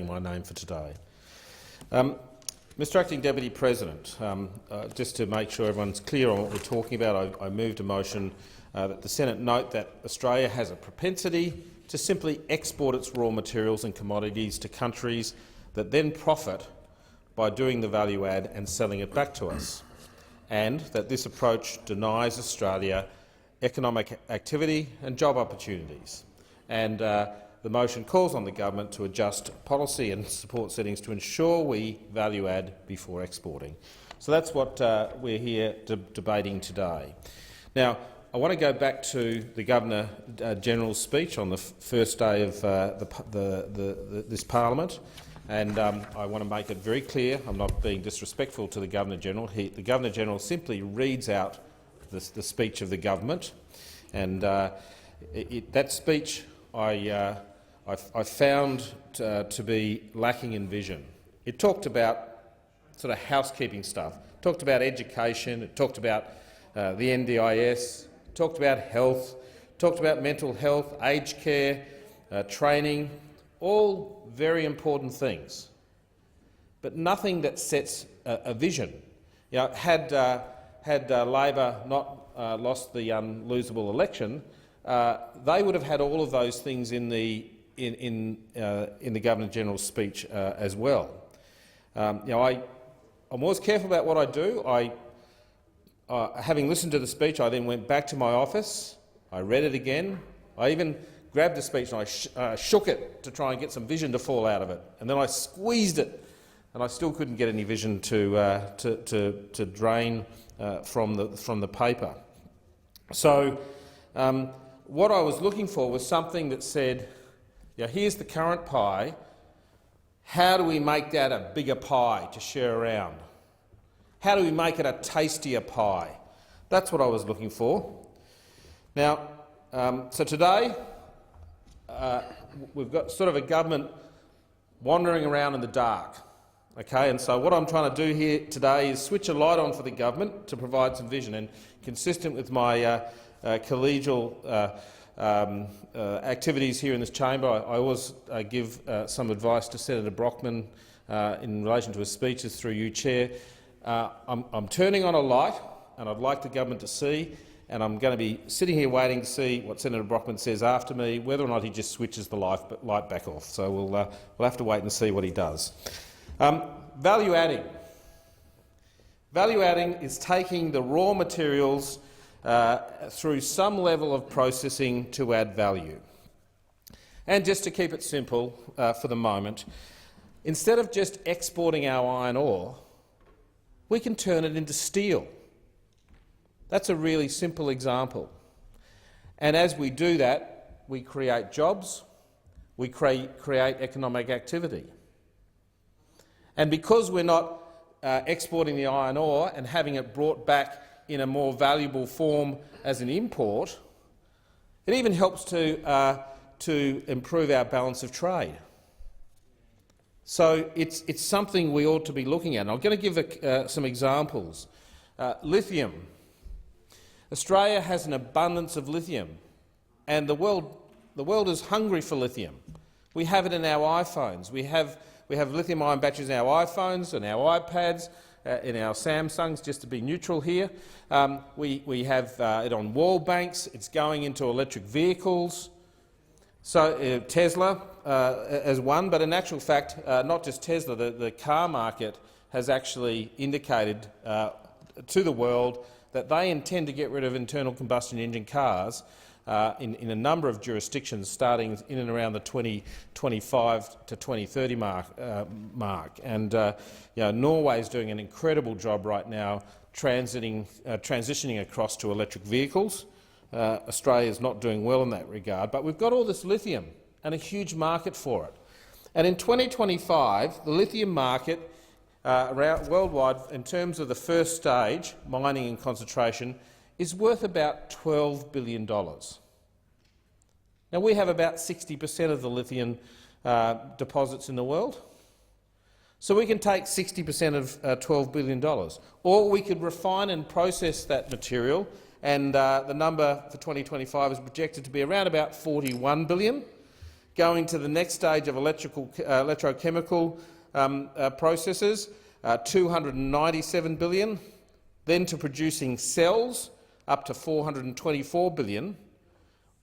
my name for today. Mr Acting Deputy President, just to make sure everyone's clear on what we're talking about, I moved a motion that the Senate note that Australia has a propensity to simply export its raw materials and commodities to countries that then profit by doing the value add and selling it back to us, and that this approach denies Australia economic activity and job opportunities. And the motion calls on the government to adjust policy and support settings to ensure we value add before exporting. So that's what we're here debating today. Now, I want to go back to the Governor-General's speech on the first day of this parliament, and I want to make it very clear. I'm not being disrespectful to the Governor-General. The Governor-General simply reads out the speech of the government, and that speech I found to be lacking in vision. It talked about sort of housekeeping stuff. It talked about education. It talked about the NDIS. It talked about health. It talked about mental health, aged care, training. All very important things, but nothing that sets a vision. You know, had Labor not lost the unlosable election, they would have had all of those things in the Governor-General's speech as well. I'm always careful about what I do. Having listened to the speech, I then went back to my office. I read it again. I even grabbed the speech and I shook it to try and get some vision to fall out of it, and then I squeezed it, and I still couldn't get any vision to drain from the paper. So what I was looking for was something that said, here's the current pie. How do we make that a bigger pie to share around? How do we make it a tastier pie? That's what I was looking for. Now, so today we've got sort of a government wandering around in the dark. Okay, and so what I'm trying to do here today is switch a light on for the government to provide some vision, and consistent with my collegial activities here in this chamber, I always give some advice to Senator Brockman in relation to his speeches through you, Chair. I'm turning on a light, and I'd like the government to see, and I'm going to be sitting here waiting to see what Senator Brockman says after me, whether or not he just switches the light back off. So we'll have to wait and see what he does. Value adding. Value adding is taking the raw materials through some level of processing to add value. And just to keep it simple for the moment, instead of just exporting our iron ore, we can turn it into steel. That's a really simple example. And as we do that, we create jobs, we create economic activity. And because we're not exporting the iron ore and having it brought back in a more valuable form as an import, it even helps to improve our balance of trade. So it's something we ought to be looking at. And I'm going to give some examples. Lithium. Australia has an abundance of lithium, and the world is hungry for lithium. We have it in our iPhones. We have lithium-ion batteries in our iPhones and our iPads, in our Samsungs, just to be neutral here. We have it on wall banks. It's going into electric vehicles. So Tesla as one, but in actual fact, not just Tesla, the car market has actually indicated to the world that they intend to get rid of internal combustion engine cars in a number of jurisdictions, starting in and around the 2025 to 2030 mark. And Norway is doing an incredible job right now transitioning across to electric vehicles. Australia is not doing well in that regard, but we've got all this lithium and a huge market for it. And in 2025, the lithium market worldwide, in terms of the first stage, mining and concentration, is worth about $12 billion. Now, we have about 60% of the lithium deposits in the world, so we can take 60% of $12 billion. Or we could refine and process that material, and the number for 2025 is projected to be around about $41 billion, going to the next stage of electrochemical processes, 297 billion, then to producing cells, up to 424 billion,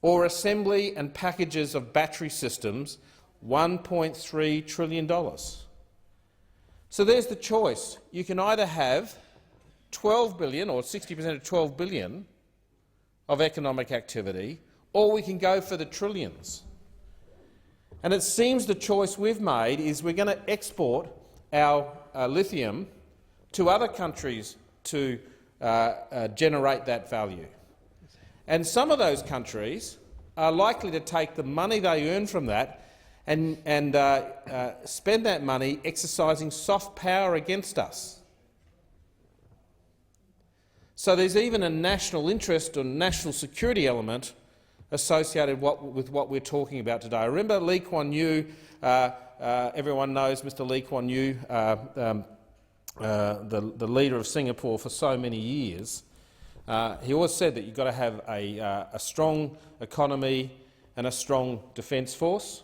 or assembly and packages of battery systems, $1.3 trillion. So there's the choice. You can either have 12 billion or 60% of 12 billion of economic activity, or we can go for the trillions. And it seems the choice we've made is we're going to export our lithium to other countries to generate that value. And some of those countries are likely to take the money they earn from that and spend that money exercising soft power against us. So there's even a national interest or national security element associated with what we're talking about today. I remember Lee Kuan Yew, everyone knows Mr Lee Kuan Yew, the leader of Singapore for so many years. He always said that you've got to have a strong economy and a strong defence force,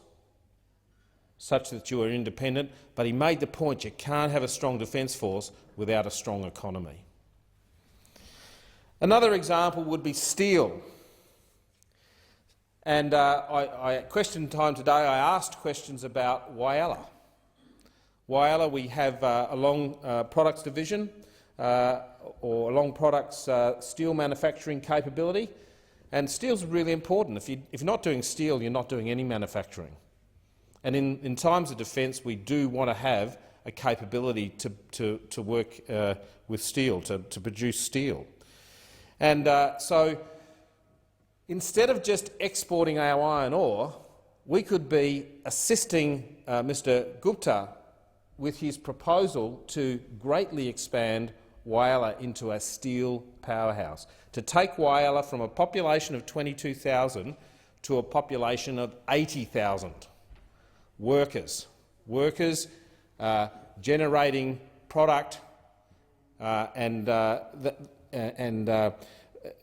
such that you are independent, but he made the point you can't have a strong defence force without a strong economy. Another example would be steel. And I question time today, I asked questions about Whyalla. Whyalla, we have a long products division or a long products steel manufacturing capability, and steel's really important. If you're not doing steel, you're not doing any manufacturing. And in times of defence, we do want to have a capability to work with steel, to produce steel. And so instead of just exporting our iron ore, we could be assisting Mr Gupta with his proposal to greatly expand Whyalla into a steel powerhouse, to take Whyalla from a population of 22,000 to a population of 80,000. Workers generating product and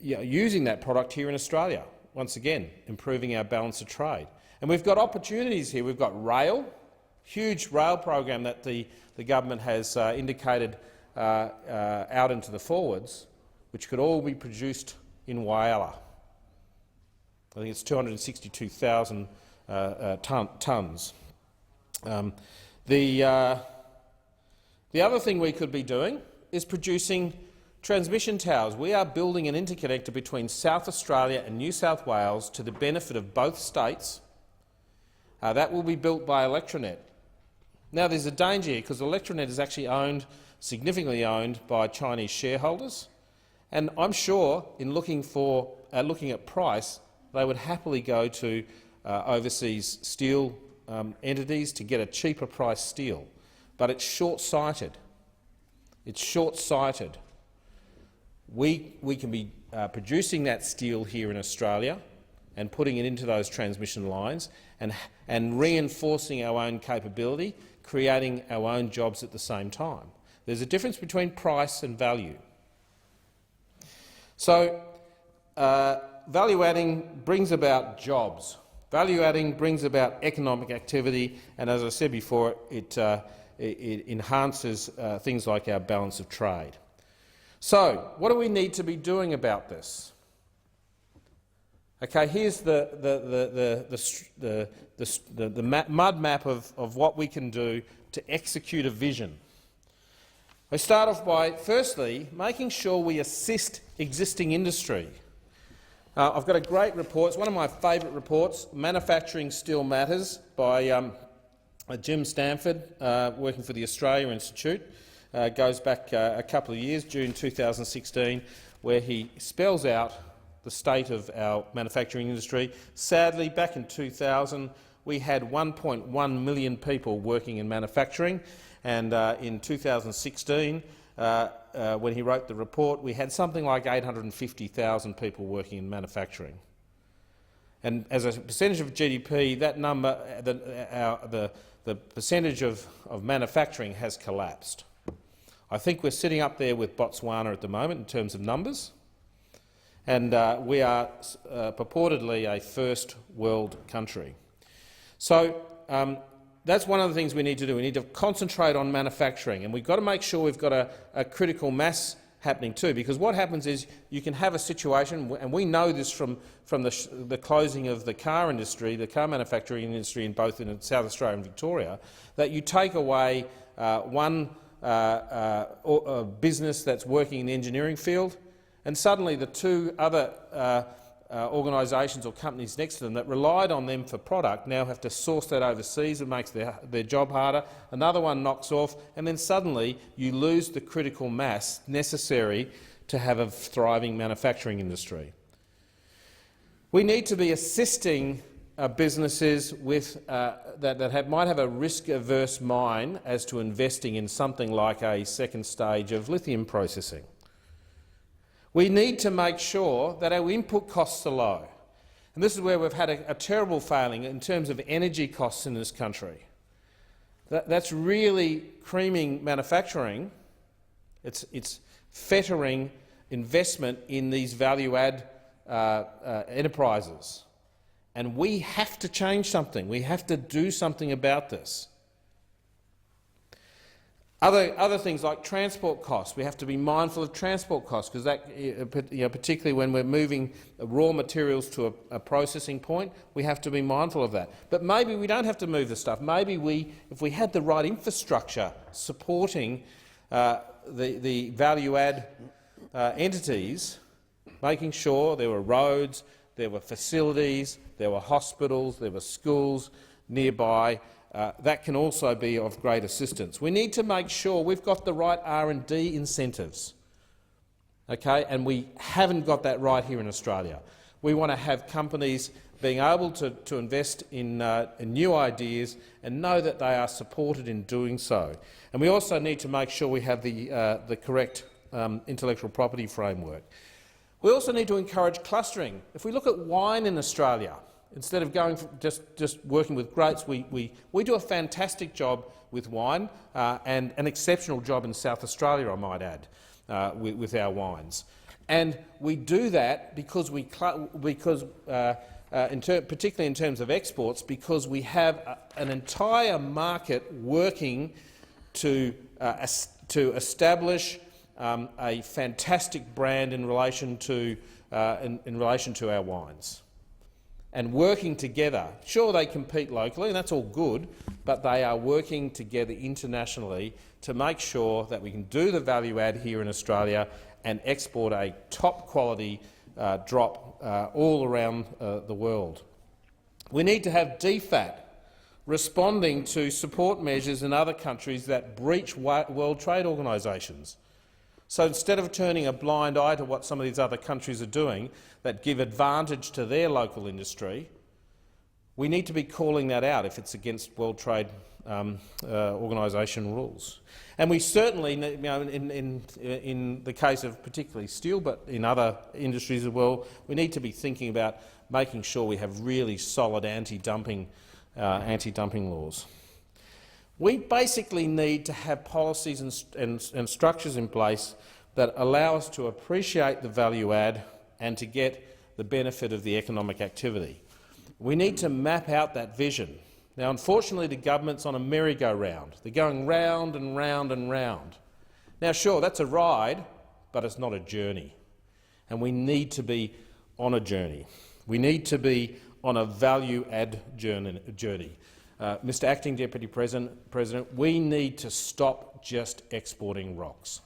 using that product here in Australia, once again improving our balance of trade. And we've got opportunities here. We've got rail, huge rail program that the government has indicated out into the forwards, which could all be produced in Whyalla. I think it's 262,000 tonnes. The other thing we could be doing is producing transmission towers. We are building an interconnector between South Australia and New South Wales to the benefit of both states. That will be built by Electronet. Now, there's a danger here because Electronet is actually significantly owned by Chinese shareholders, and I'm sure in looking at price, they would happily go to overseas steel entities to get a cheaper price steel. But it's short-sighted. It's short-sighted. We can be producing that steel here in Australia and putting it into those transmission lines and reinforcing our own capability, creating our own jobs at the same time. There's a difference between price and value. So value-adding brings about jobs. Value-adding brings about economic activity, and as I said before, it enhances things like our balance of trade. So, what do we need to be doing about this? Okay, here's the mud map of what we can do to execute a vision. We start off by, firstly, making sure we assist existing industry. I've got a great report. It's one of my favourite reports, Manufacturing Still Matters, by Jim Stanford, working for the Australia Institute. Goes back a couple of years, June 2016, where he spells out the state of our manufacturing industry. Sadly, back in 2000, we had 1.1 million people working in manufacturing, and in 2016, when he wrote the report, we had something like 850,000 people working in manufacturing. And as a percentage of GDP, that number, the percentage of manufacturing has collapsed. I think we're sitting up there with Botswana at the moment in terms of numbers, and we are purportedly a first world country. So that's one of the things we need to do. We need to concentrate on manufacturing, and we've got to make sure we've got a critical mass happening too, because what happens is you can have a situation, and we know this from the closing of the car industry, the car manufacturing industry in both in South Australia and Victoria, that you take away one business that's working in the engineering field, and suddenly the two other organisations or companies next to them that relied on them for product now have to source that overseas. It makes their job harder. Another one knocks off, and then suddenly you lose the critical mass necessary to have a thriving manufacturing industry. We need to be assisting businesses with, that might have a risk-averse mind as to investing in something like a second stage of lithium processing. We need to make sure that our input costs are low. And this is where we've had a terrible failing in terms of energy costs in this country. That's really creaming manufacturing. It's fettering investment in these value-add enterprises. And we have to change something. We have to do something about this. Other things like transport costs, we have to be mindful of transport costs, because that, particularly when we're moving raw materials to a processing point, we have to be mindful of that. But maybe we don't have to move the stuff. Maybe if we had the right infrastructure supporting the value-add entities, making sure there were roads, there were facilities, there were hospitals, there were schools nearby, that can also be of great assistance. We need to make sure we've got the right R&D incentives, okay? And we haven't got that right here in Australia. We want to have companies being able to invest in new ideas and know that they are supported in doing so. And we also need to make sure we have the correct intellectual property framework. We also need to encourage clustering. If we look at wine in Australia, instead of going just working with grapes, we do a fantastic job with wine and an exceptional job in South Australia, I might add, with our wines. And we do that because particularly in terms of exports, because we have an entire market working to establish a fantastic brand in relation to our wines. And working together. Sure, they compete locally, and that's all good, but they are working together internationally to make sure that we can do the value add here in Australia and export a top-quality drop all around the world. We need to have DFAT responding to support measures in other countries that breach World Trade Organisations. So instead of turning a blind eye to what some of these other countries are doing that give advantage to their local industry, we need to be calling that out if it's against World Trade Organisation rules. And we certainly, in the case of particularly steel, but in other industries as well, we need to be thinking about making sure we have really solid anti-dumping laws. We basically need to have policies and structures in place that allow us to appreciate the value add and to get the benefit of the economic activity. We need to map out that vision. Now, unfortunately, the government's on a merry-go-round. They're going round and round and round. Now, sure, that's a ride, but it's not a journey. And we need to be on a journey. We need to be on a value-add journey. Mr Acting Deputy President, we need to stop just exporting rocks.